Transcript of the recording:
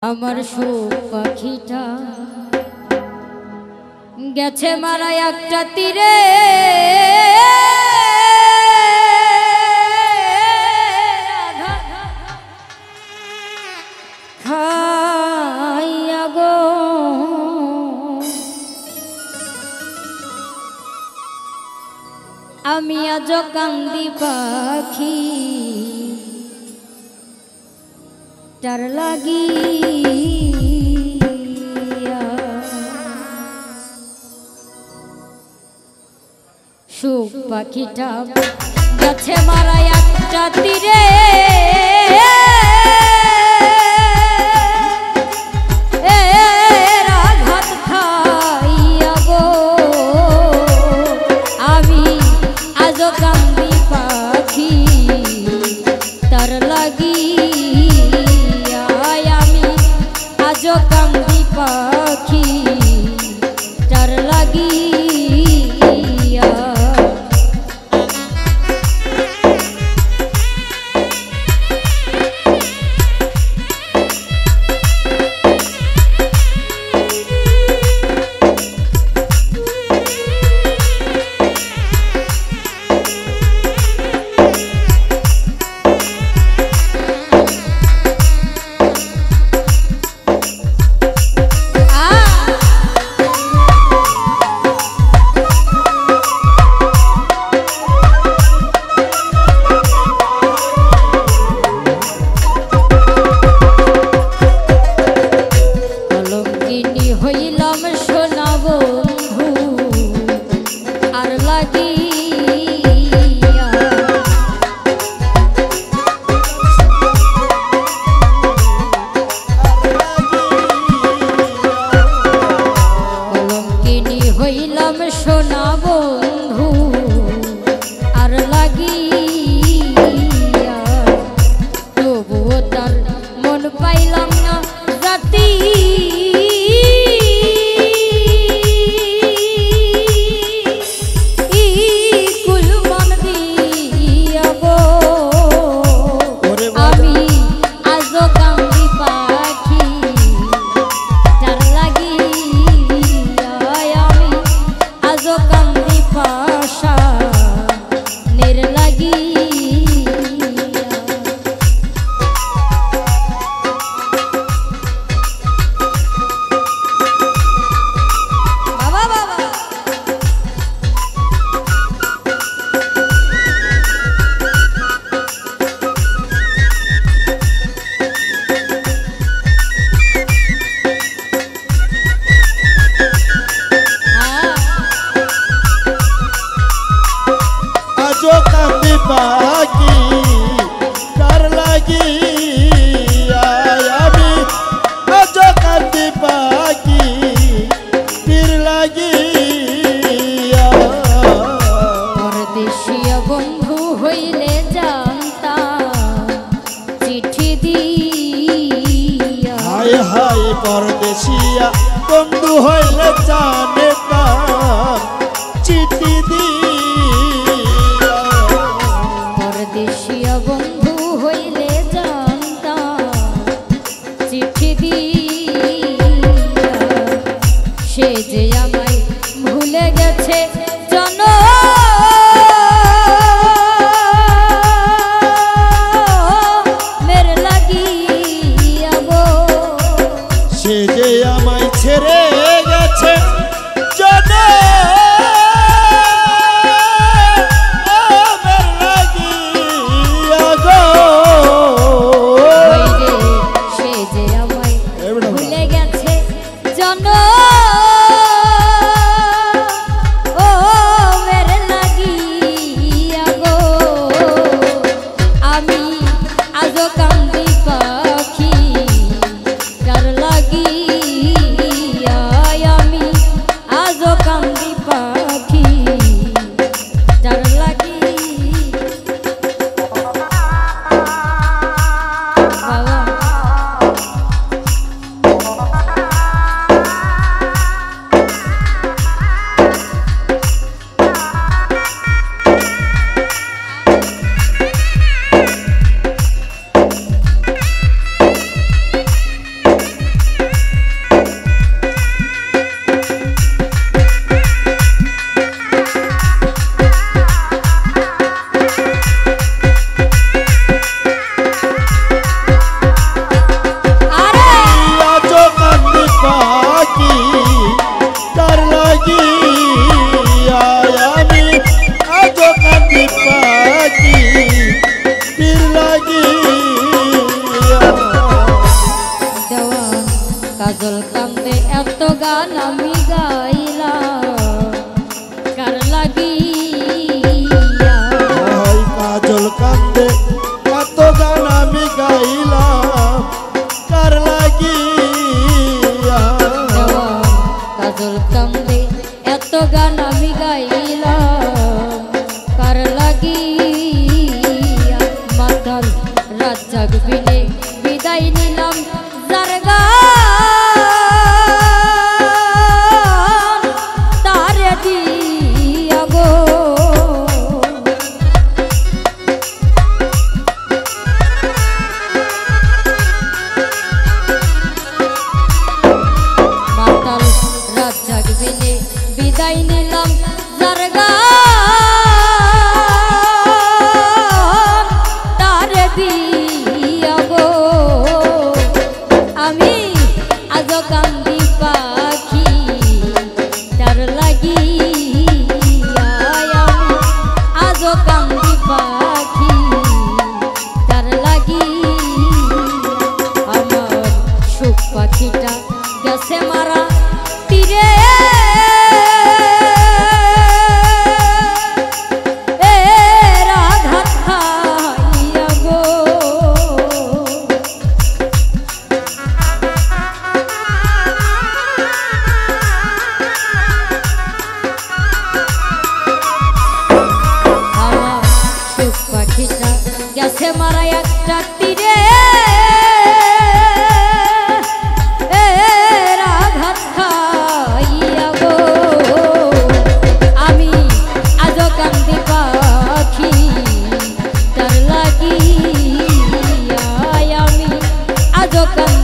আমার সুখ পাখিটা গেছে মারা একটা তীরে খাইয়া গো আমি আজ কান্দি পাখি তার লাগিয়া সুখ পাখিটা গেছে মারা একটা তীরে আঘাত খাইয়া গো আমি আজ কান্দি পাখি তার লাগিয়া আজ কান্দি পাখি তার লাগিয়া হইলাম সোনা বন্ধু আর লাগিয়া কলঙ্কিনী হইলাম সোনা বন্ধু আর লাগিয়া তবুও তার মন পাইলাম না জাতি পাখি তার লাগিয়া আমি আজ কান্দি পাখি তীর লাগিয়া পরদেশিয়া বন্ধু হইলে জানতাম চিঠি দিয়া হায় হায় পরদেশিয়া বন্ধু হইলে জানতাম চিঠি দিয়া পরদেশিয়া বন্ধু হইলে জানতাম চিঠি দিয়া সে যে আমায় ভুলে গেছে জন মের লাগিয়া গো সে যে আমায় ছেড়ে গেছে জন কাজল কান্দে এত গান আমি গাইলাম কার লাগিয়া হয় কাজল কান্দে এত গান আমি গাইলাম কার লাগিয়া কাজল কান্দে এত গান আমি গাইলাম কার লাগিয়া মাতাল রাত জাগবিনে বিদায় নিলাম যার গান তারে দিয়া গো মাতাল রাত জাগবিনে বিদায় নিলাম যার গান তারে দিয়া গো আমি আজ কান্দি পাখি তার লাগিয়া আমি আজ কান্দি পাখি তার লাগিয়া আমার সুখ পাখিটা গেছে মারা তীরে রাধা খাইয়া গো আমার সুখ পাখিটা গেছে মারা একটা তীরে রাধা খাইয়া গো আমি আজ কান্দি পাখি তার লাগিয়া আমি আজ কান্দি